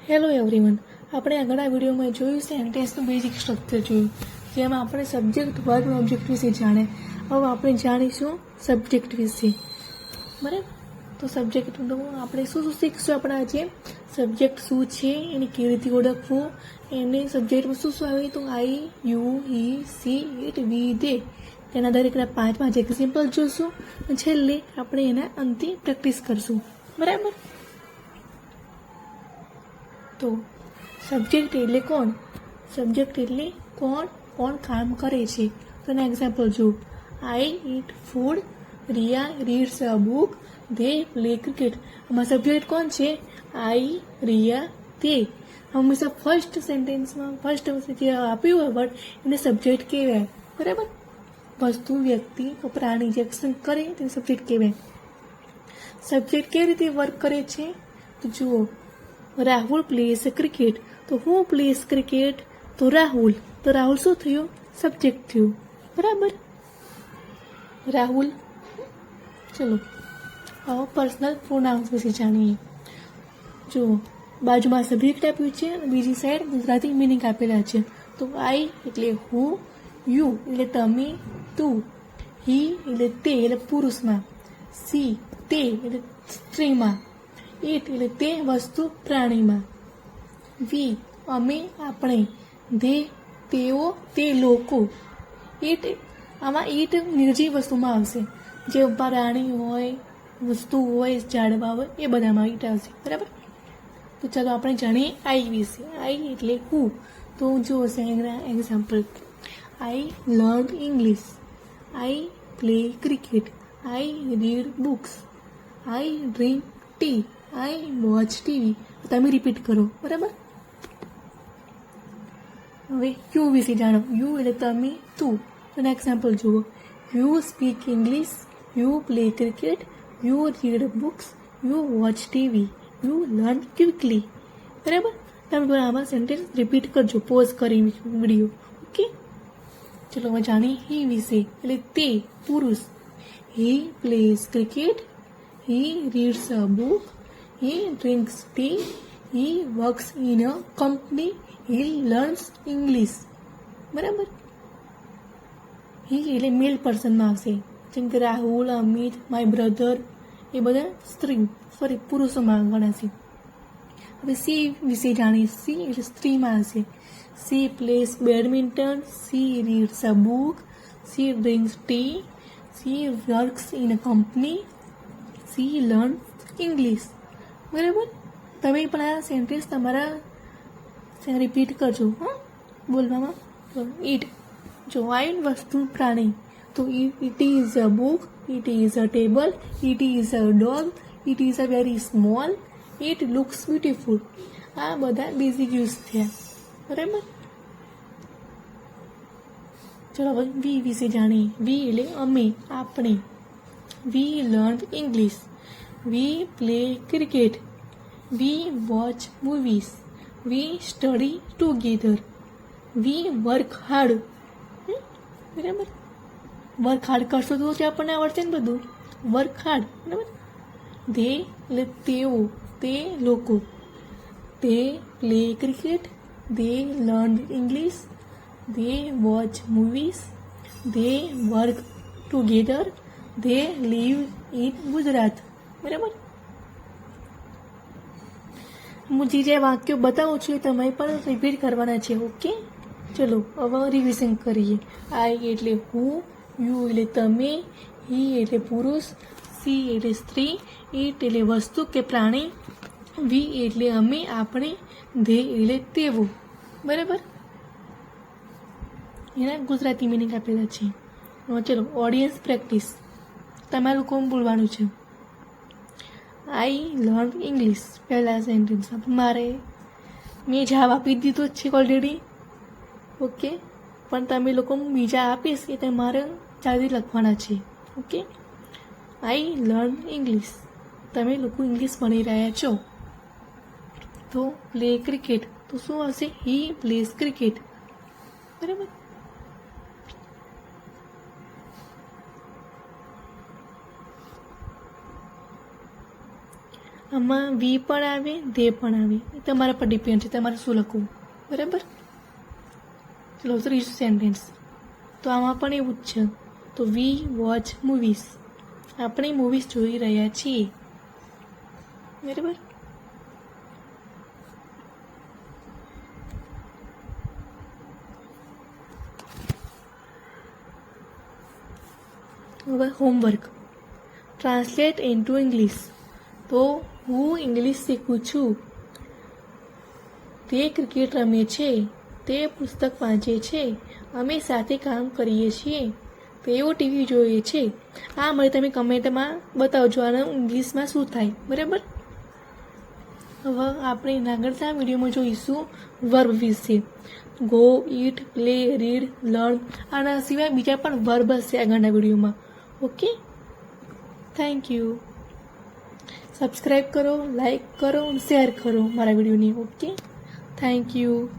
Hello everyone, આપણે આગળના વિડીયોમાં જોયું સેન્ટેન્સનું બેઝિક સ્ટ્રક્ચર જોયું, જેમાં આપણે સબ્જેક્ટ, વર્બ અને ઓબ્જેક્ટ વિશે જાણે. હવે આપણે જાણીશું સબ્જેક્ટ વિશે. બરાબર? તો સબ્જેક્ટનું આપણે શું શીખશું? આપણે આજે સબ્જેક્ટ શું છે, એને કેવી રીતે ઓળખવું, એને સબ્જેક્ટમાં શું શું આવે, તો આઈ, યુ, હી, સી, ઇટ, વી, દે. તેના દરેકના 5 એક્ઝામ્પલ જોશું અને છેલ્લે આપણે એના અંતે પ્રેક્ટિસ કરશું. બરાબર? તો સબ્જેક્ટ એટલે કોણ? સબ્જેક્ટ એટલે કોણ કામ કરે છે. તો એના એક્ઝામ્પલ જો, I eat food, Riya reads a book, they play cricket. આમાં સબ્જેક્ટ કોણ છે? આઈ, રિયા, તે. હંમેશા ફર્સ્ટ સેન્ટેન્સમાં ફર્સ્ટ જે આપ્યું હોય વર્ડ એને સબ્જેક્ટ કહેવાય. બરાબર? વસ્તુ, વ્યક્તિ, પ્રાણી જે એક્શન કરે તેને સબ્જેક્ટ કહેવાય. સબ્જેક્ટ કેવી રીતે વર્ક કરે છે? તો જુઓ, રાહુલ પ્લેસ ક્રિકેટ. તો હું પ્લેસ ક્રિકેટ? તો રાહુલ. તો રાહુલ શું થયું? સબ્જેક્ટ થયું. બરાબર? રાહુલ. ચલો હવે પર્સનલ પ્રોનાઉન્સ વિશે જાણીએ. જુઓ, બાજુમાં સબ્જેક્ટ આપ્યું છે અને બીજી સાઈડ ગુજરાતી મિનિંગ આપેલા છે. તો આઈ એટલે હું, યુ એટલે તમે, તું, હી એટલે તે એટલે પુરુષમાં, સી તે એટલે સ્ત્રીમાં, ઇટ એટલે તે વસ્તુ પ્રાણીમાં, વી અમે આપણે, ધે તેઓ તે લોકો. ઇટ આમાં ઇટ નિર્જીવ વસ્તુમાં આવશે, જે પ્રાણી હોય, વસ્તુ હોય, ઝાડવા હોય એ બધામાં ઇટ આવશે. બરાબર? તો ચાલો આપણે જાણીએ આઈ વિશે. આઈ એટલે હું. તો જો example, I learn English, I play cricket, I read books, I drink tea, I watch TV. તમે રિપીટ કરો. બરાબર? હવે યુ વિશે જાણો. યુ એટલે તમે, તું. તો એક્ઝામ્પલ જુઓ, you speak English, you play cricket, you read books, you watch TV, you learn quickly. બરાબર? તમે આમાં સેન્ટેન્સ રિપીટ કરજો પોઝ કરી વિડીયો. ઓકે, ચલો હવે જાણીએ હી વિશે. એટલે તે પુરુષ. હી place cricket, he reads a book, he drinks tea, he works in a company, he learns English. બરાબર? he એટલે મેલ પર્સનમાં આવશે, જેમ કે રાહુલ, અમિત, માય બ્રધર એ બધા પુરુષોમાં ગણાશે. હવે સી વિશે જાણીએ. સી એટલે સ્ત્રીમાં આવશે. C place badminton, C reads a book, C drinks T, C works in a company, C learn English. બરાબર? તમે પણ આ સેન્ટેન્સ તમારા રિપીટ કરજો બોલવામાં. ઇટ જો આઈ વસ્તુ પ્રાણી, તો it is a book, it is a table, it is a dog, it is a very small, it looks beautiful. આ બધા બેઝિક યુઝ થયા. બરાબર? ચલો હવે વી વિશે જાણીએ. વી એટલે અમે, આપણે. We learn English, we play cricket, we watch movies, we study together, we work hard. બરાબર? વર્ક હાર્ડ કરશો તો આપણને આવડશે ને બધું. Work hard. બરાબર? ધે એટલે તેઓ, તે લોકો. તે play cricket, they learn English, they watch movies, they work together, they live in Gujarat. બરાબર? હું જે વાક્યો બતાવું છું એ તમે પણ રિપીટ કરવાના છે. ઓકે, ચલો હવે રિવિઝન કરીએ. આઈ એટલે હું, યુ એટલે તમે, હી એટલે પુરુષ, સી એટલે સ્ત્રી, ઇટ એટલે વસ્તુ કે પ્રાણી, વી એટલે અમે, આપણે, ધે એટલે તેવું. બરાબર? એના ગુજરાતી મિનિંગ આપેલા છે. ચલો ઓડિયન્સ પ્રેક્ટિસ. તમારું કોણ બોલવાનું છે? I learn English. પહેલા સેન્ટેન્સ મેં જવાબ આપી દીધો જ છે ઓલરેડી. ઓકે, પણ તમે લોકો બીજા આપીશ એ તમારે જલ્દી લખવાના છે. Okay, I learn English. તમે લોકો ઇંગ્લિશ ભણી રહ્યા છો. તો પ્લે ક્રિકેટ, તો શું હશે? હી પ્લેસ ક્રિકેટ. બરાબર? આમાં વી પણ આવે, ધે પણ આવે. એ તમારા પર ડિપેન્ડ છે તમારે શું લખવું. બરાબર. ચલો ત્રીજું સેન્ટેન્સ. તો આમાં પણ એવું જ છે. તો વી વોચ મૂવીઝ. આપણે મૂવીઝ જોઈ રહ્યા છીએ. બરાબર. હવે હોમવર્ક. Translate into English. તો હું ઇંગ્લિશ શીખું છું. તે ક્રિકેટ રમે છે. તે પુસ્તક વાંચે છે. અમે સાથે કામ કરીએ છીએ. તેઓ ટીવી જોઈએ છે. આ મને તમે કમેન્ટમાં બતાવજો આનું ઇંગ્લિશમાં શું થાય. બરાબર. હવે આપણે આગળના વિડીયોમાં જોઈશું વર્બ વિશે. ગો, ઈટ, પ્લે, રીડ, લર્ન. આના સિવાય બીજા પણ વર્બ હશે આગળના વિડીયોમાં. Okay, thank you. સબસ્ક્રાઈબ કરો, લાઈક કરો, શેર કરો મારા વિડીયોની. Okay, thank you.